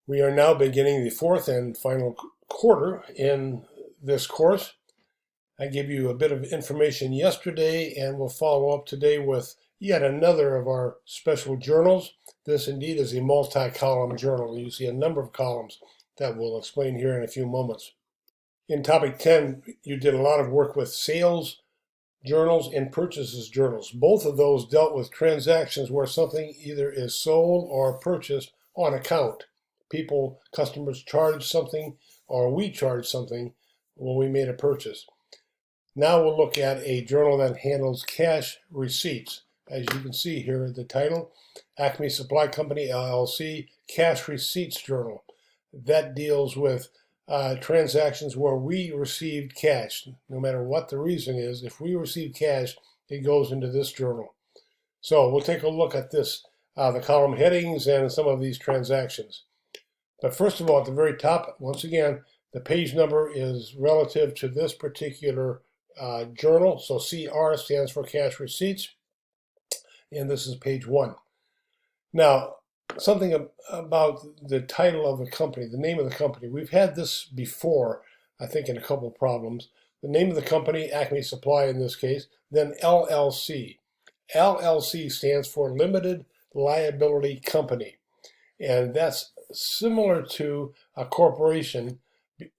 We are now beginning the fourth and final quarter in this course. I gave you a bit of information yesterday, and we'll follow up today with yet another of our special journals. This indeed is a multi-column journal. You see a number of columns that we'll explain here in a few moments. In topic 10, you did a lot of work with sales journals and purchases journals. Both of those dealt with transactions where something either is sold or purchased on account. Customers charge something, or we charge something when we made a purchase. Now we'll look at a journal that handles cash receipts. As you can see here, the title, Acme Supply Company, LLC, Cash Receipts Journal. That deals with transactions where we received cash. No matter what the reason is, if we receive cash, it goes into this journal. So we'll take a look at this, the column headings and some of these transactions. But first of all, at the very top, once again, the page number is relative to this particular journal. So CR stands for cash receipts, and this is page 1. Now, something about the title of the company, the name of the company. We've had this before, I think, in a couple of problems. The name of the company, Acme Supply in this case, then LLC. LLC stands for Limited Liability Company, and that's similar to a corporation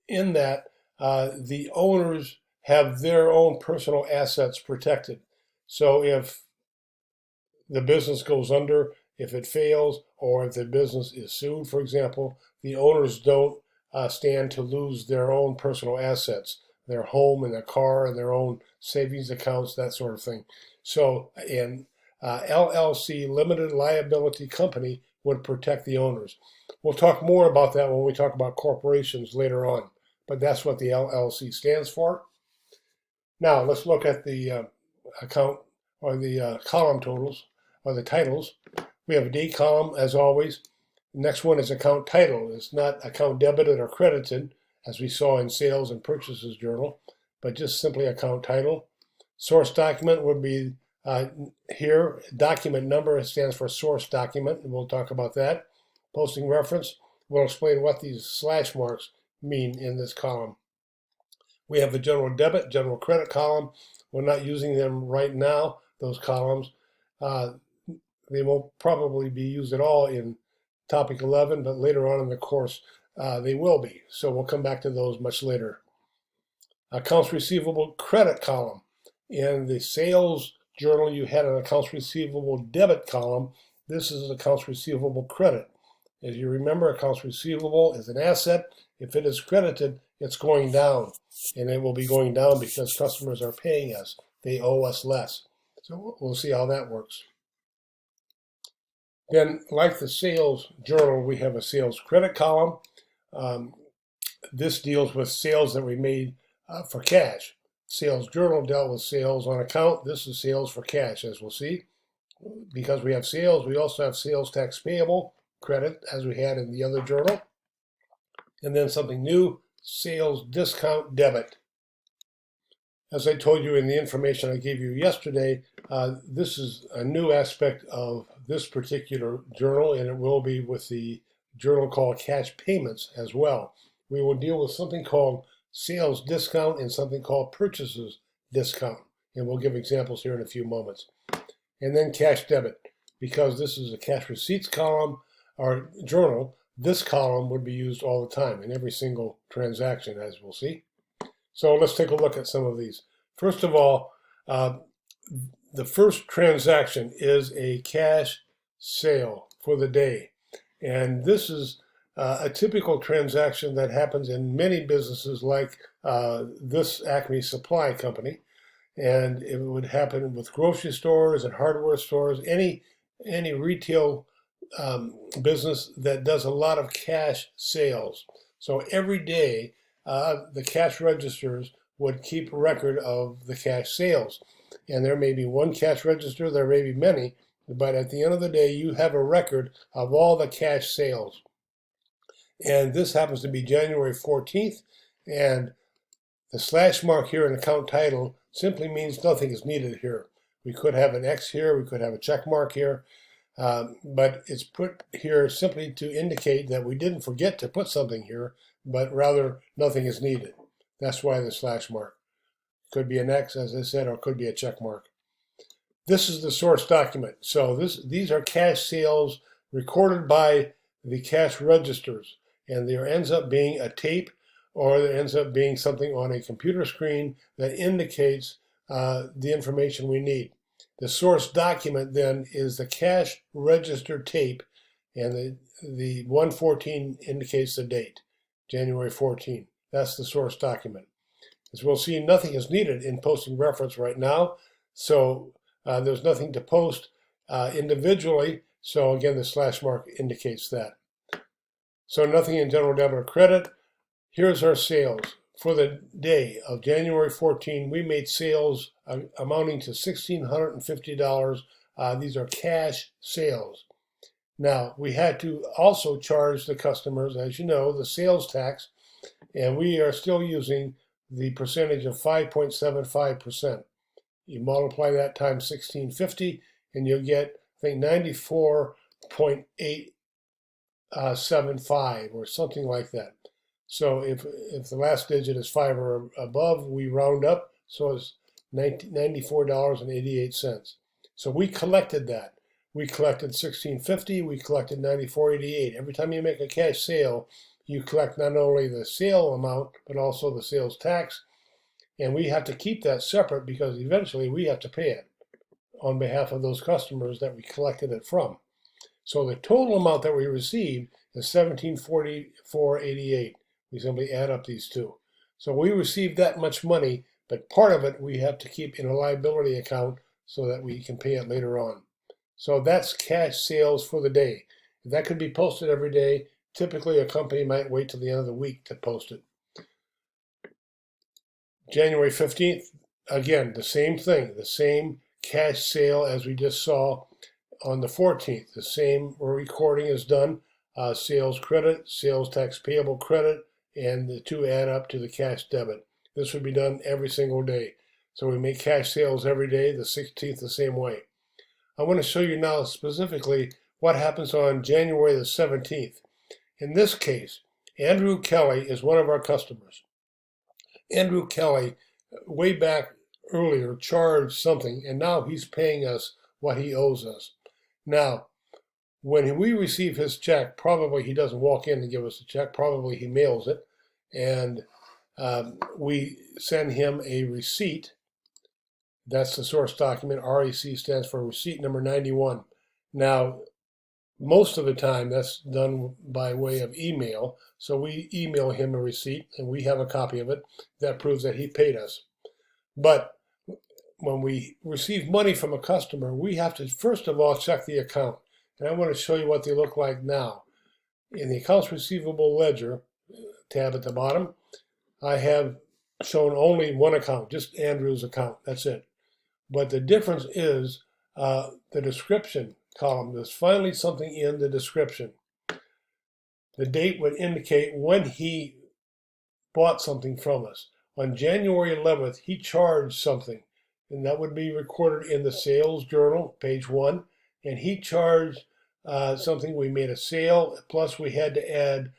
in that the owners have their own personal assets protected. So if the business goes under, if it fails, or if the business is sued, for example, the owners don't stand to lose their own personal assets, their home and their car and their own savings accounts, that sort of thing. So an LLC, Limited Liability Company, would protect the owners. We'll talk more about that when we talk about corporations later on, but that's what the LLC stands for. Now let's look at the account or the column totals or the titles. We have a date column as always. The next one is account title. It's not account debited or credited as we saw in sales and purchases journal, but just simply account title. Source document would be here. Document number stands for source document, and we'll talk about that. Posting reference, we'll explain what these slash marks mean in this column. We have the general debit, general credit column. We're not using them right now, those columns. They won't probably be used at all in topic 11, but later on in the course they will be. So we'll come back to those much later. Accounts receivable credit column. In the sales journal, you had an accounts receivable debit column. This is accounts receivable credit. As you remember, accounts receivable is an asset. If it is credited, it's going down, and it will be going down because customers are paying us. They owe us less. So we'll see how that works. Then, like the sales journal, we have a sales credit column. This deals with sales that we made for cash. Sales journal dealt with sales on account. This is sales for cash, as we'll see. Because we have sales, we also have sales tax payable credit, as we had in the other journal. And then something new, sales discount debit. As I told you in the information I gave you yesterday, this is a new aspect of this particular journal, and it will be with the journal called cash payments as well. We will deal with something called sales discount and something called purchases discount, and we'll give examples here in a few moments. And then cash debit, because this is a cash receipts column or journal, this column would be used all the time in every single transaction, as we'll see. So let's take a look at some of these. First of all, the first transaction is a cash sale for the day. And this is a typical transaction that happens in many businesses like this Acme Supply Company. And it would happen with grocery stores and hardware stores, any retail business that does a lot of cash sales. So every day, the cash registers would keep record of the cash sales. And there may be one cash register, there may be many, but at the end of the day, you have a record of all the cash sales. And this happens to be January 14th, and the slash mark here in account title simply means nothing is needed here. We could have an X here, we could have a check mark here. but it's put here simply to indicate that we didn't forget to put something here, but rather nothing is needed. That's why the slash mark. Could be an X, as I said, or it could be a check mark. This is the source document. So these are cash sales recorded by the cash registers, and there ends up being a tape, or there ends up being something on a computer screen that indicates the information we need. The source document then is the cash register tape, and the 114 indicates the date, January 14. That's the source document. As we'll see, nothing is needed in posting reference right now, so there's nothing to post individually, so again the slash mark indicates that. So nothing in general debit or credit. Here's our sales. For the day of January 14, we made sales amounting to $1,650. These are cash sales. Now, we had to also charge the customers, as you know, the sales tax, and we are still using the percentage of 5.75%. You multiply that times 1650, and you'll get, I think, 94.875 or something like that. So if the last digit is 5 or above, we round up, so it's $94.88. So we collected that. We collected $1,650, we collected $94.88. Every time you make a cash sale, you collect not only the sale amount, but also the sales tax. And we have to keep that separate because eventually we have to pay it on behalf of those customers that we collected it from. So the total amount that we received is $1,744.88. We simply add up these two. So we received that much money, but part of it we have to keep in a liability account so that we can pay it later on. So that's cash sales for the day. That could be posted every day. Typically, a company might wait till the end of the week to post it. January 15th, again, the same thing, the same cash sale as we just saw on the 14th. The same recording is done, sales credit, sales tax payable credit, and the two add up to the cash debit. This would be done every single day. So we make cash sales every day, the 16th the same way. I want to show you now specifically what happens on January the 17th. In this case, Andrew Kelly is one of our customers. Andrew Kelly, way back earlier, charged something, and now he's paying us what he owes us. Now, when we receive his check, probably he doesn't walk in and give us a check, probably he mails it, and we send him a receipt. That's the source document. REC stands for receipt number 91. Now, most of the time that's done by way of email, so we email him a receipt and we have a copy of it that proves that he paid us. But when we receive money from a customer, we have to first of all check the account, and I want to show you what they look like now. In the accounts receivable ledger tab at the bottom, I have shown only one account, just Andrew's account, that's it. But the difference is the description column. There's finally something in the description. The date would indicate when he bought something from us. On January 11th, he charged something, and that would be recorded in the sales journal, page 1. And he charged something. We made a sale, plus we had to add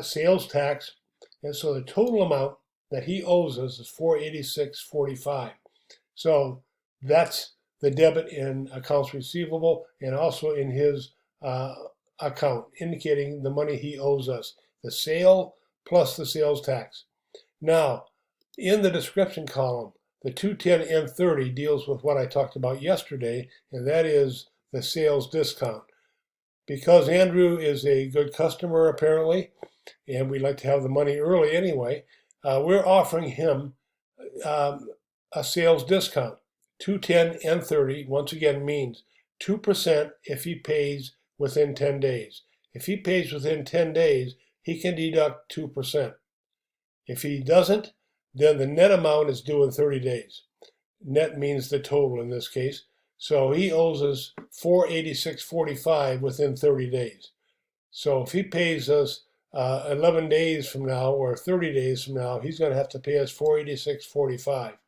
sales tax. And so the total amount that he owes us is $486.45. So that's the debit in accounts receivable and also in his account, indicating the money he owes us, the sale plus the sales tax. Now, in the description column, the 210N30 deals with what I talked about yesterday, and that is the sales discount. Because Andrew is a good customer, apparently, and we'd like to have the money early anyway, we're offering him a sales discount. 210N30, once again, means 2% if he pays within 10 days. If he pays within 10 days, he can deduct 2%. If he doesn't, then the net amount is due in 30 days. Net means the total in this case. So he owes us $486.45 within 30 days. So if he pays us 11 days from now or 30 days from now, he's going to have to pay us $486.45.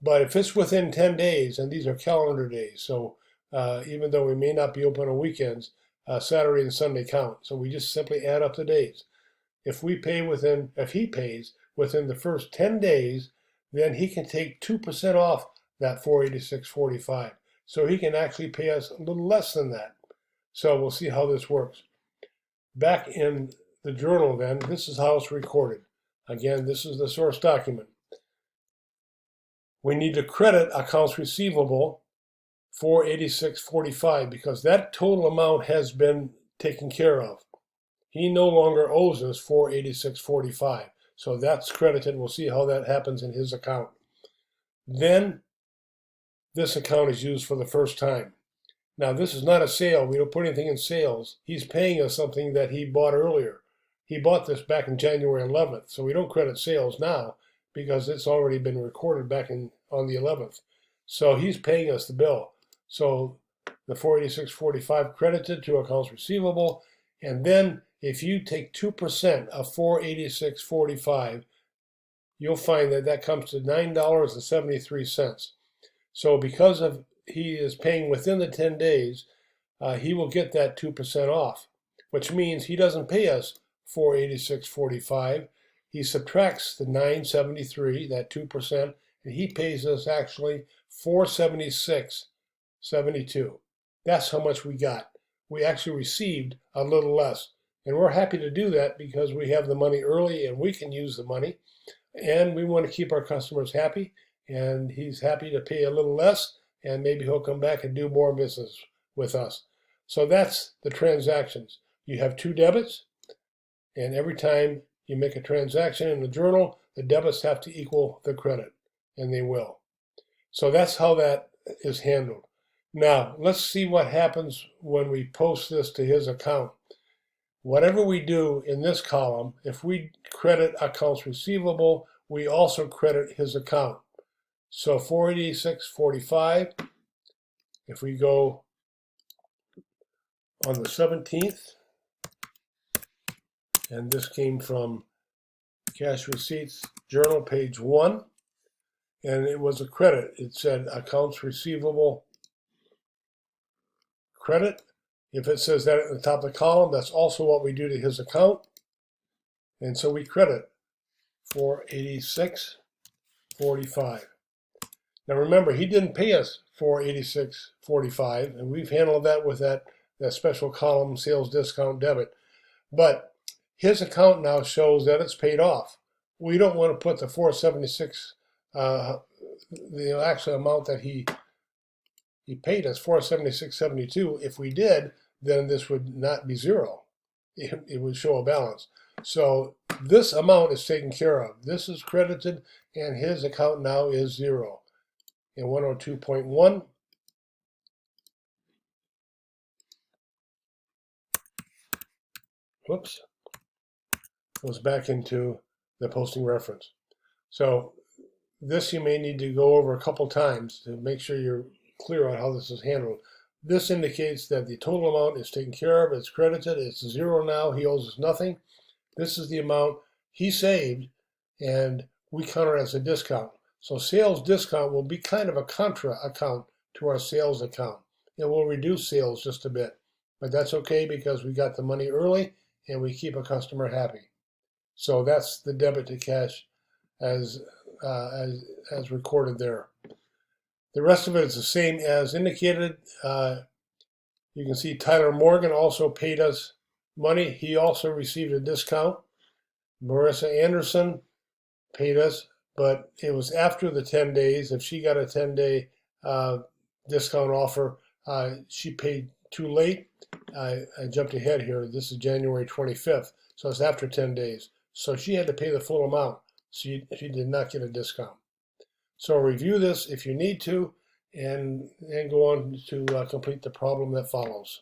But if it's within 10 days, and these are calendar days, so even though we may not be open on weekends, Saturday and Sunday count. So we just simply add up the days. If he pays within the first 10 days, then he can take 2% off that $486.45. So he can actually pay us a little less than that. So we'll see how this works. Back in the journal then, this is how it's recorded. Again, this is the source document. We need to credit accounts receivable $486.45 because that total amount has been taken care of. He no longer owes us $486.45. So that's credited. We'll see how that happens in his account. Then this account is used for the first time. Now, this is not a sale. We don't put anything in sales. He's paying us something that he bought earlier. He bought this back in January 11th, so we don't credit sales now because it's already been recorded back on the 11th. So he's paying us the bill. So the $486.45 credited to accounts receivable, and then if you take 2% of $486.45, you'll find that that comes to $9.73. So because of he is paying within the 10 days, he will get that 2% off, which means he doesn't pay us $486.45. He subtracts the $9.73, that 2%, and he pays us actually $476.72. That's how much we got. We actually received a little less. And we're happy to do that because we have the money early and we can use the money. And we want to keep our customers happy. And he's happy to pay a little less. And maybe he'll come back and do more business with us. So that's the transactions. You have two debits. And every time you make a transaction in the journal, the debits have to equal the credit. And they will. So that's how that is handled. Now, let's see what happens when we post this to his account. Whatever we do in this column, if we credit accounts receivable, we also credit his account. So $486.45, if we go on the 17th, and this came from Cash Receipts Journal, page 1, and it was a credit. It said accounts receivable credit. If it says that at the top of the column, that's also what we do to his account. And so we credit $486.45. Now remember, he didn't pay us $486.45, and we've handled that with that special column, sales discount debit. But his account now shows that it's paid off. We don't want to put the $476, the actual amount that he paid us, $476.72. If we did, then this would not be zero. It would show a balance. So this amount is taken care of. This is credited, and his account now is zero. In 102.1, whoops, goes back into the posting reference. So this you may need to go over a couple times to make sure you're clear on how this is handled. This indicates that the total amount is taken care of, it's credited, it's zero now, he owes us nothing. This is the amount he saved, and we count it as a discount. So sales discount will be kind of a contra account to our sales account. It will reduce sales just a bit, but that's okay because we got the money early and we keep a customer happy. So that's the debit to cash as recorded there. The rest of it is the same as indicated. You can see Tyler Morgan also paid us money. He also received a discount. Marissa Anderson paid us, but it was after the 10 days. If she got a 10-day discount offer, she paid too late. I jumped ahead here. This is January 25th, so it's after 10 days. So she had to pay the full amount. She did not get a discount. So review this if you need to, and go on to complete the problem that follows.